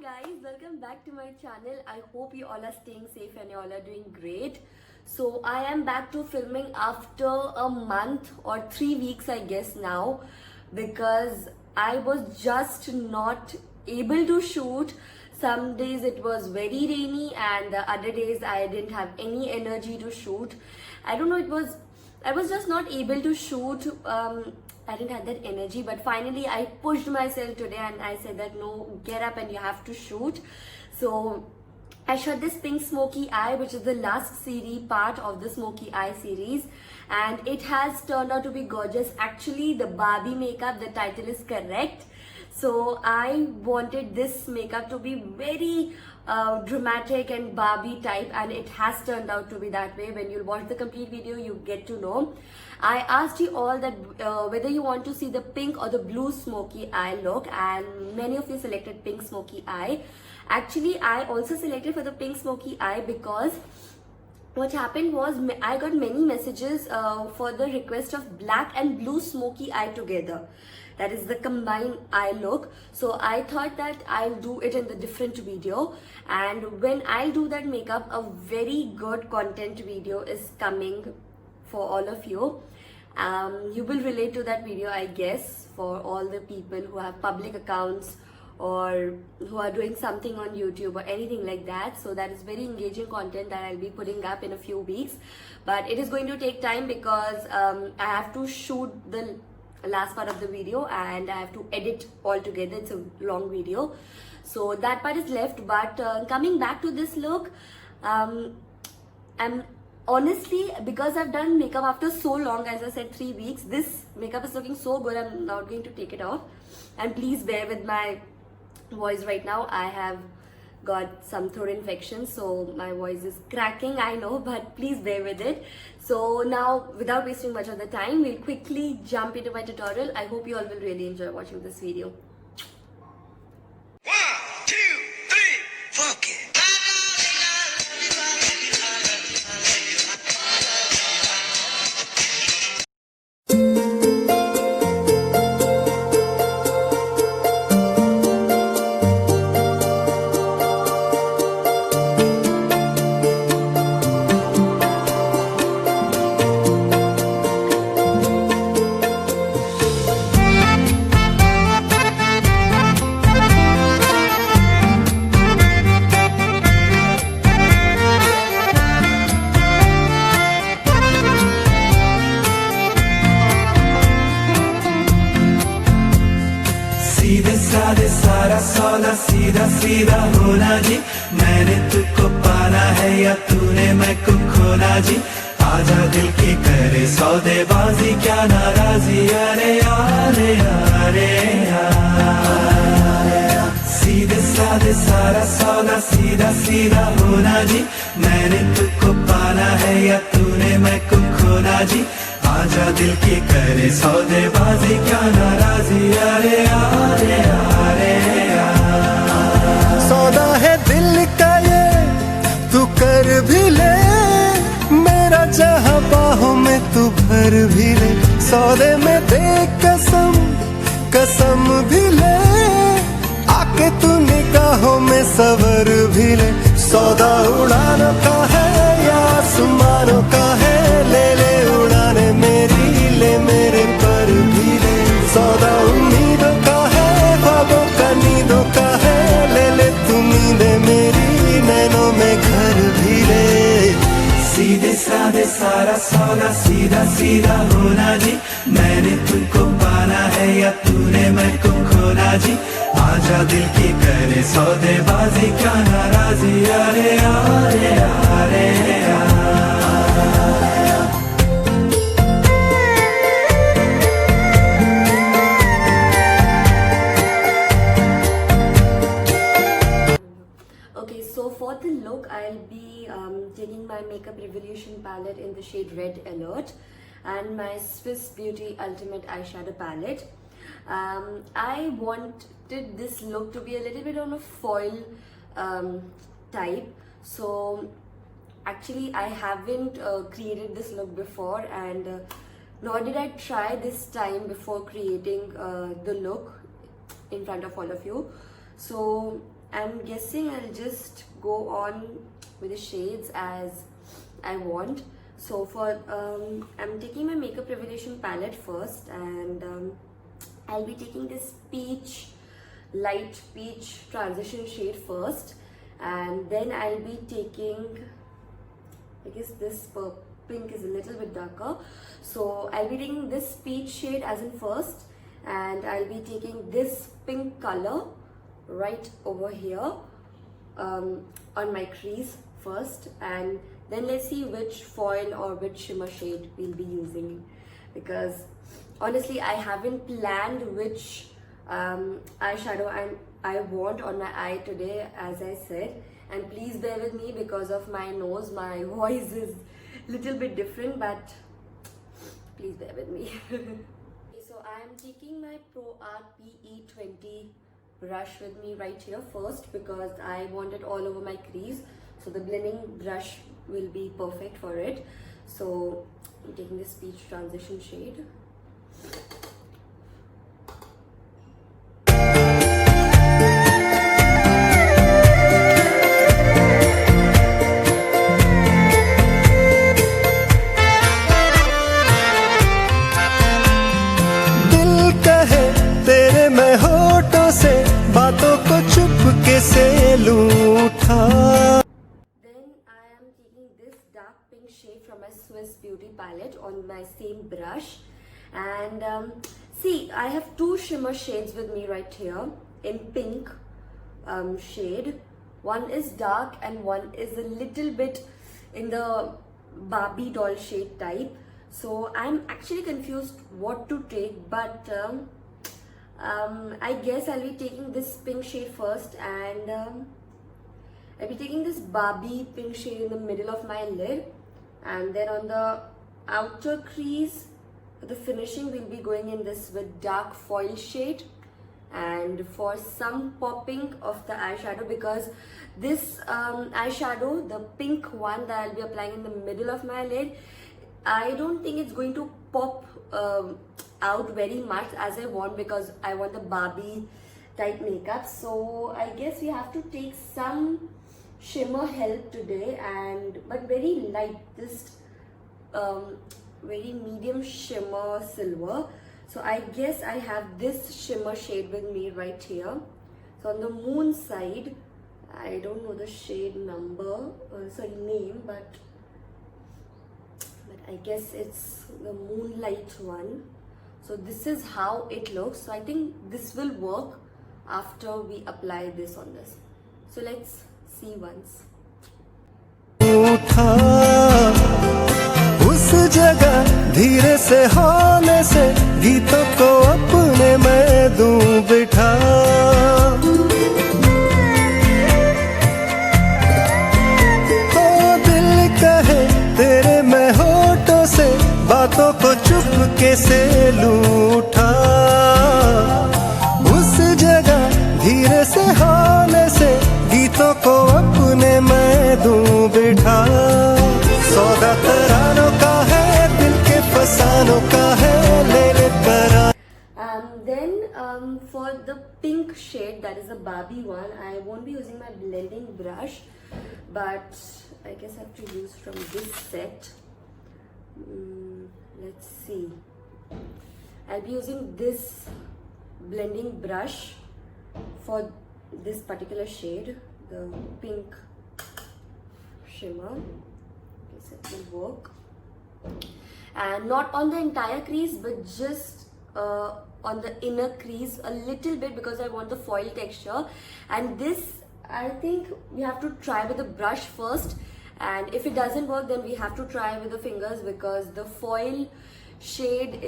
guys, welcome back to my channel. I hope you all are staying safe and you all are doing great. So I am back to filming after a month or 3 weeks I guess now, because I was just not able to shoot. Some days it was very rainy and the other days I didn't have any energy to shoot. I don't know, I was just not able to shoot. I didn't have that energy, but finally I pushed myself today and I said that no, get up and you have to shoot. So I shot this Pink Smoky Eye, which is the last part of the Smoky Eye series, and it has turned out to be gorgeous. Actually, the Barbie makeup, the title is correct. So I wanted this makeup to be very dramatic and Barbie type, and it has turned out to be that way. When you watch the complete video, you get to know. I asked you all that whether you want to see the pink or the blue smoky eye look, and many of you selected Pink Smoky Eye. Actually, I also selected for the Pink Smoky Eye because what happened was I got many messages for the request of black and blue smoky eye together. That is the combined eye look. So I thought that I'll do it in the different video, and when I'll do that makeup, a very good content video is coming for all of you. You will relate to that video, I guess, for all the people who have public accounts or who are doing something on YouTube or anything like that. So that is very engaging content that I'll be putting up in a few weeks, but it is going to take time because I have to shoot the last part of the video and I have to edit all together. It's a long video, so that part is left. But coming back to this look, I'm honestly, because I've done makeup after so long, as I said 3 weeks, this makeup is looking so good. I'm not going to take it off, and please bear with my voice right now. I have got some throat infection, so my voice is cracking, I know, but please bear with it. So now, without wasting much of the time, we'll quickly jump into my tutorial. I hope you all will really enjoy watching this video. 1, 2, 3, fuck it. सीधे साधे सारा सौदा सीधा सीधा होना जी। मैंने तुझको पाना है या तूने मैं को खोना जी। आजा दिल की करे सौदेबाजी, क्या नाराजी। अरे अरे अरे सीधे साधे सारा सौदा सीधा सीधा होना जी। मैंने तुझको पाना है या तूने मैं को खोना जी। आजा दिल की करे सौदेबाजी, क्या नाराजी। अरे अरे अरे सौदा है दिल का ये तू कर भी ले, मेरा जहां बाहों में तू भर भी ले। सौदे में दे कसम कसम भी ले, आके तू निगाहों में सवर भी ले। सौदा उड़ानों का है या आसमानों का है, ले ले उड़ाने मेरी, ले मेरे पर भी ले। सौदा उम्मीदों का है, ख्वाबों का नींदों का है, ले ले तू नींदें मेरी, नैनों में घर भी ले। सीधे साधे सारा सौदा सीधा सीधा होना जी। मैंने तुझको पाना है या तूने मैं को खोना जी। आजा दिल की करे सौदेबाजी, क्या नाराजी। अरे अरे अरे Okay, so for the look, I'll be taking my Makeup Revolution palette in the shade Red Alert and my Swiss Beauty Ultimate Eyeshadow palette. I wanted this look to be a little bit on a foil type. So actually I haven't created this look before, and nor did I try this time before creating the look in front of all of you. So I'm guessing I'll just go on with the shades as I want. So for I'm taking my Makeup Revelation palette first, and I'll be taking this light peach transition shade first, and then I'll be taking, I guess this pink is a little bit darker, so I'll be taking this peach shade as in first, and I'll be taking this pink color right over here on my crease first, and then let's see which foil or which shimmer shade we'll be using, because honestly I haven't planned which eyeshadow I want on my eye today, as I said, and please bear with me because of my nose. My voice is little bit different, but please bear with me. So I am taking my Pro Art PE20 brush with me right here first, because I want it all over my crease, so the blending brush will be perfect for it. So I'm taking this peach transition shade. बातों को चुपके से लूटा. Then I am taking this dark pink shade from my Swiss Beauty palette on my same brush, and see, I have two shimmer shades with me right here in pink shade. One is dark and one is a little bit in the Barbie doll shade type. So I'm actually confused what to take, but I guess I'll be taking this pink shade first, and I'll be taking this Barbie pink shade in the middle of my lid, and then on the outer crease, the finishing will be going in this with dark foil shade. And for some popping of the eyeshadow, because this eyeshadow, the pink one that I'll be applying in the middle of my lid, I don't think it's going to pop out very much as I want, because I want the Barbie type makeup. So I guess we have to take some shimmer help today, but very light, just very medium shimmer silver. So I guess I have this shimmer shade with me right here. So on the moon side, I don't know the shade name, but I guess it's the moonlight one. So this is how it looks. So I think this will work after we apply this on this. So let's see once. उस जगह धीरे से होने से गीतों को अपने मैं दूं बिठा. तो दिल कहे तेरे मैं होठों से बातों को चुपके से लूटा. उस जगह धीरे से होने से गीतों को अपने मैं दूं बिठा. सौदा तरानों का है दिल के फसानों का है ले ले करा. Then for the pink shade, that is the Barbie one, I won't be using my blending brush, but I guess I have to use from this set. Let's see. I'll be using this blending brush for this particular shade, the pink shimmer. Guess it will work. And not on the entire crease, but just on the inner crease a little bit, because I want the foil texture. And this, I think we have to try with the brush first, and if it doesn't work, then we have to try with the fingers, because the foil shade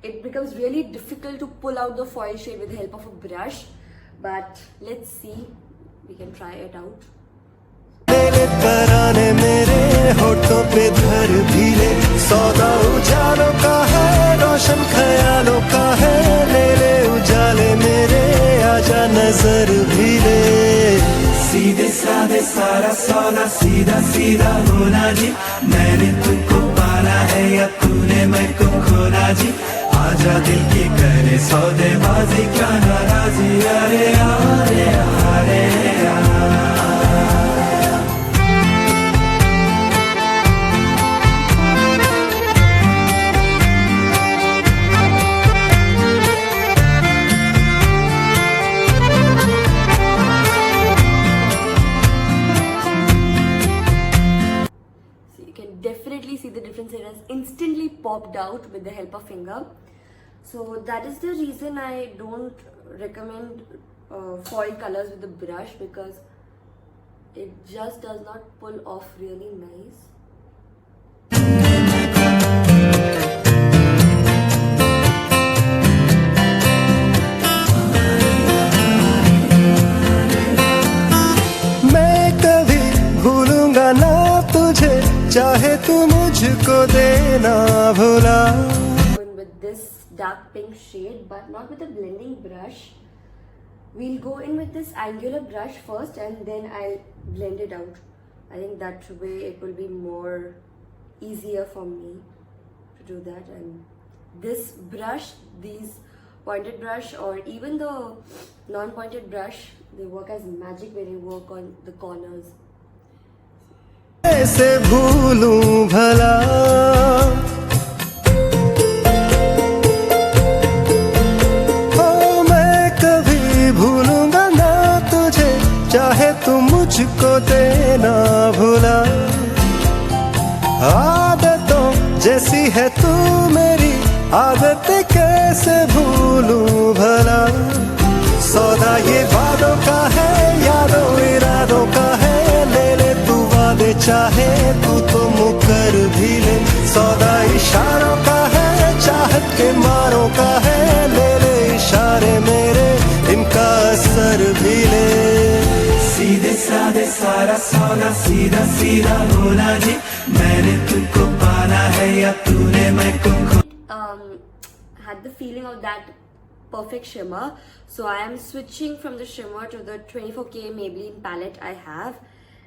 it becomes really difficult to pull out the foil shade with the help of a brush. But let's see, we can try it out. तराने मेरे होठों पे धर भी ले. सौदा उजालों का है रोशन ख्यालों का है ले ले उजाले मेरे आजा नजर भी ले. सीधे साधे सारा सौदा सीधा सीधा होना जी. मैंने तुमको पाना है या तूने मैं को खोना जी. आजा दिल की करे सौदेबाजी क्या नाराजी. अरे अरे अरे popped out with the help of finger. So that is the reason I don't recommend foil colors with the brush, because it just does not pull off really nice. मैं कभी भूलूंगा ना तुझे, चाहे तू मुझको देना भुला. With this dark pink shade, but not with a blending brush. We'll go in with this angular brush first and then I'll blend it out. I think that way it will be more easier for me to do that. And this brush, these pointed brush or even the non-pointed brush, they work as magic when you work on the corners. ऐसे भूलूं भला, चाहे तू मुझको देना भुला. आदतों जैसी है तू मेरी, आदत कैसे भूलूं भला. सौदा ये वादों का है, यादों इरादों का है, ले ले तू वादे चाहे तू तो मुकर भी ले. सौदा इशारों का है, चाहत के मारों का है, ले ले इशारे मेरे, इनका असर भी ले. सीधे साधे सारा सौदा, सीधा सीधा होना जी. मैंने तुमको पाना है या तूने मैं तुमको. Had the feeling of that perfect shimmer, so I am switching from the shimmer to the 24K Maybelline palette I have,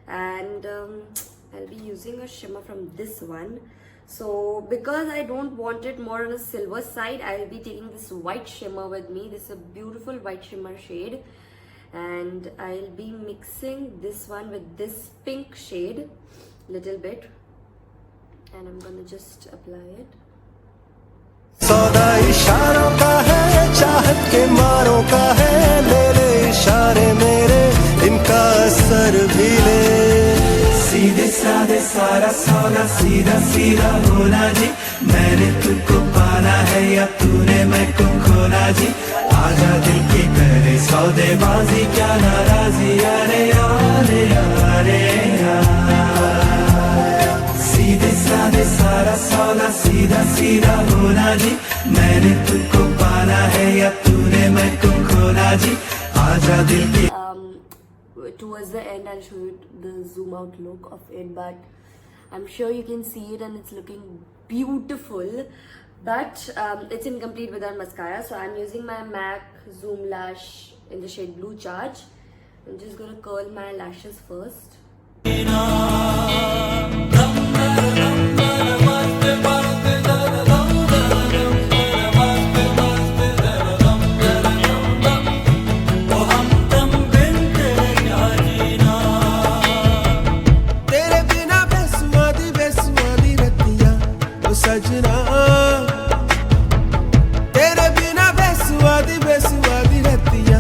and I'll be using a shimmer from this one. So because I don't want it more on the silver side, I'll be taking this white shimmer with me. This is a beautiful white shimmer shade. And I'll be mixing this one with this pink shade little bit, and I'm gonna just apply it. सौदा इशारों का है, चाहत के मारों का है, ले ले इशारे मेरे, इनका असर भी ले. सीधे साधे सारा सौदा, सीधा सीधा होना जी. मैंने तुमको पाना है या तूने मैं को खोना जी. आजा दिल की करे सौदेबाजी, क्या नाराजी. अरे अरे अरे सीधे साधे सारा सौदा, सीधा सीधा होना जी. मैंने तुमको पाना है या तूने मैं को खोना जी. आजा दिल की. Towards the end I'll show you the zoom out look of it, but I'm sure you can see it and it's looking beautiful. But it's incomplete without mascara, so I'm using my MAC Zoom Lash in the shade Blue Charge. I'm just gonna curl my lashes first. तेरे बिना बेसुआदी बेसुआदी रतिया ओ सजना, तेरे बिना बेसुआदी बेसुआदी रतिया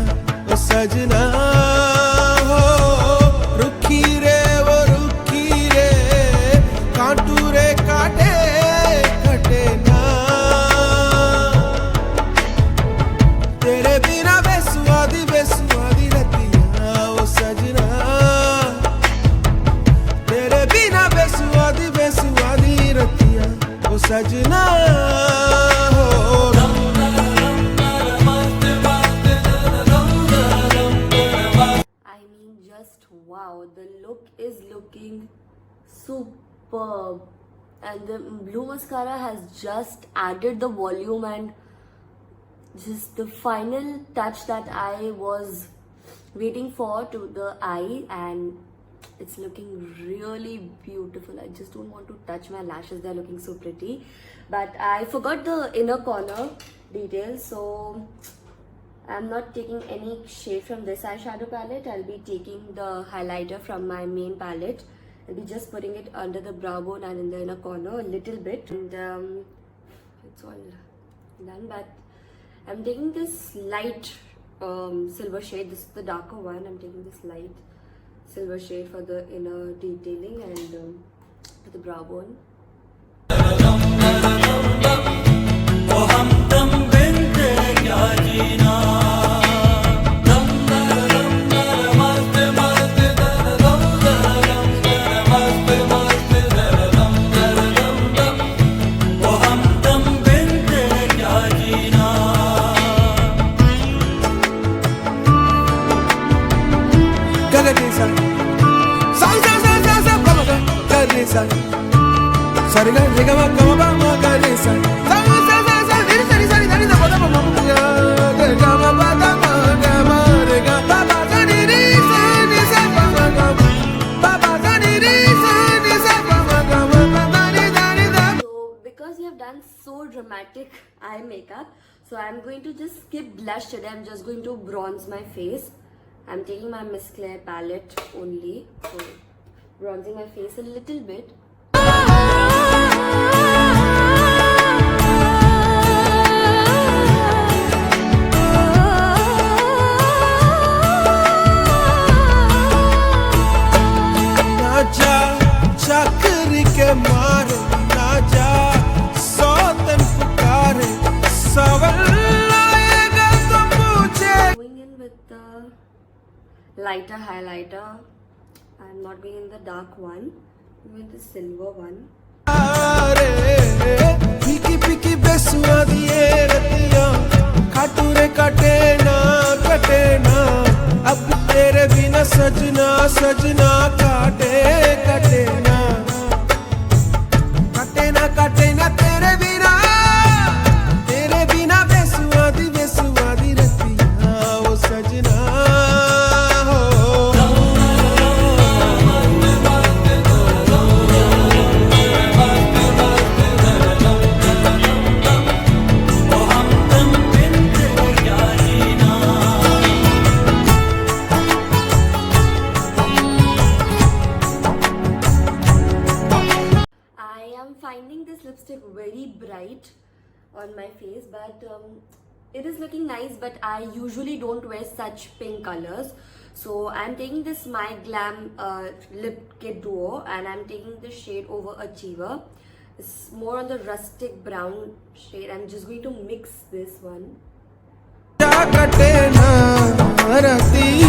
ओ सजना. हो रुखी रे वो रुखी रे, कांटू रे काटे कटे ना. तेरे बिना बेसुआदी बेसुआदी रतिया ओ सजना, तेरे बिना बेसुआदी बेसुआदी रतिया ओ सजना. I mean, just wow, the look is looking superb, and the blue mascara has just added the volume and just the final touch that I was waiting for to the eye, and it's looking really beautiful. I just don't want to touch my lashes, they're looking so pretty, but I forgot the inner corner details, so I'm not taking any shade from this eyeshadow palette. I'll be taking the highlighter from my main palette. I'll be just putting it under the brow bone and in the inner corner a little bit, and it's all done. But I'm taking this light silver shade. This is the darker one. I'm taking this light silver shade for the inner detailing and for the brow bone. क्या जीना दम दर मस्त मस्त दर दम दर मस्त मस्त दर दम दम ओ हमदम बिन तेरे क्या जीना गगने सा गगने सा सरे गा रे गा मा गा मा मा गगने सा सा रे सा रे सा रे दा दा मा मा गा गा मा मा दा मा गा मा रे गा बा बा सा रे रे सा रे सा बा मा गा बा बा सा रे रे सा रे सा बा मा गा मा मा दा रे दा रे दा. So because you have done so dramatic eye makeup, so I'm going to just skip blush today. I'm just going to bronze my face. I'm taking my Miss Claire palette only, so bronzing my face a little bit. ना जा चाकरी के मारे ना जा सौतन पुकारे सवाल आएगा तो पूछे. Going in with the lighter highlighter. I'm not going in the dark one. I'm going with the silver one. पीकी पीकी बेसुआ दिए रतियां खाटू रे काटे ना कटे ना अब तेरे बिना सजना सजना काटे कटे ना काटे ना तेरे बिना बेसुआ दी रतियां वो सजना हो. ओ हमदम बिन तेरे क्या जीना I am finding this lipstick very bright on my face, but it is looking nice, but I usually don't wear such pink colors. So I'm taking this My Glam Lip Kit Duo, and I'm taking the shade Overachiever. It's more on the rustic brown shade. I'm just going to mix this one. कटे ना रतिया